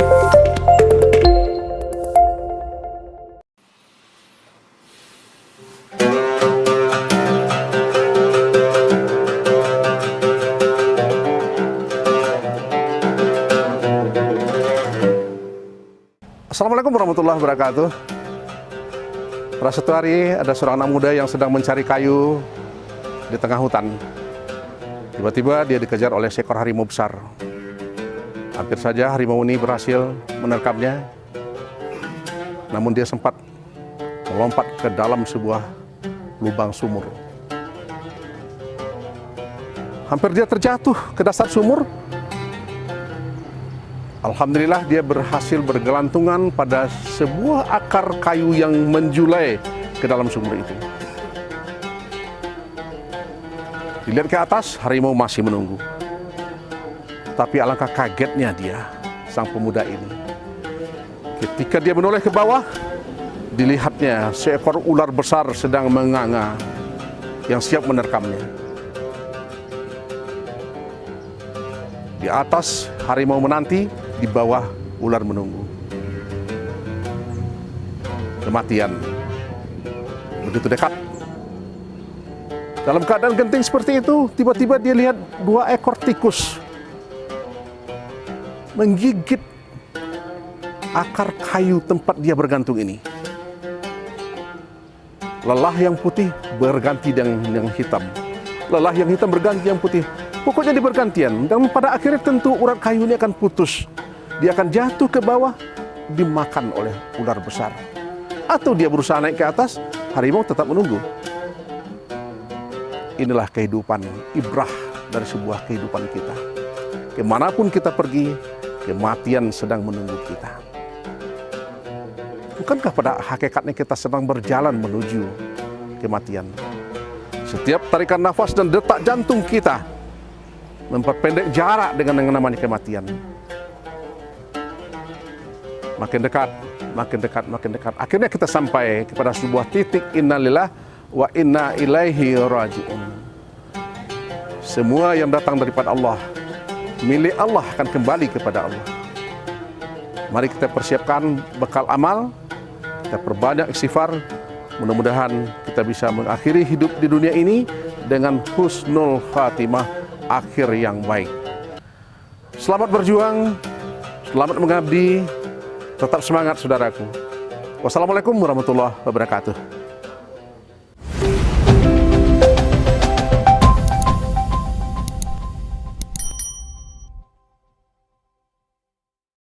Assalamualaikum warahmatullahi wabarakatuh. Pada suatu hari ada seorang anak muda yang sedang mencari kayu di tengah hutan. Tiba-tiba dia dikejar oleh seekor harimau besar. Hampir saja harimau ini berhasil menerkamnya, namun dia sempat melompat ke dalam sebuah lubang sumur. Hampir dia terjatuh ke dasar sumur. Alhamdulillah dia berhasil bergelantungan pada sebuah akar kayu yang menjulai ke dalam sumur itu. Dilihat ke atas, harimau masih menunggu. Tapi alangkah kagetnya dia, sang pemuda ini. Ketika dia menoleh ke bawah, dilihatnya seekor ular besar sedang menganga yang siap menerkamnya. Di atas harimau menanti, di bawah ular menunggu. Kematian begitu dekat. Dalam keadaan genting seperti itu, tiba-tiba dia lihat dua ekor tikus menggigit akar kayu tempat dia bergantung ini. Lelah yang putih berganti dengan yang hitam. Lelah yang hitam berganti yang putih. Pokoknya di bergantian, dan pada akhirnya tentu urat kayu ini akan putus. Dia akan jatuh ke bawah, dimakan oleh ular besar. Atau dia berusaha naik ke atas, harimau tetap menunggu. Inilah kehidupan, ibrah dari sebuah kehidupan kita. Kemanapun kita pergi, kematian sedang menunggu kita. Bukankah pada hakikatnya kita sedang berjalan menuju kematian? Setiap tarikan nafas dan detak jantung kita memperpendek jarak dengan yang namanya kematian. Makin dekat, makin dekat, makin dekat. Akhirnya kita sampai kepada sebuah titik innalillah wa inna ilaihi raji'un. Semua yang datang daripada Allah, milik Allah akan kembali kepada Allah. Mari kita persiapkan bekal amal, kita perbanyak istighfar. Mudah-mudahan kita bisa mengakhiri hidup di dunia ini dengan husnul khatimah, akhir yang baik. Selamat berjuang, selamat mengabdi, tetap semangat saudaraku. Wassalamualaikum warahmatullahi wabarakatuh.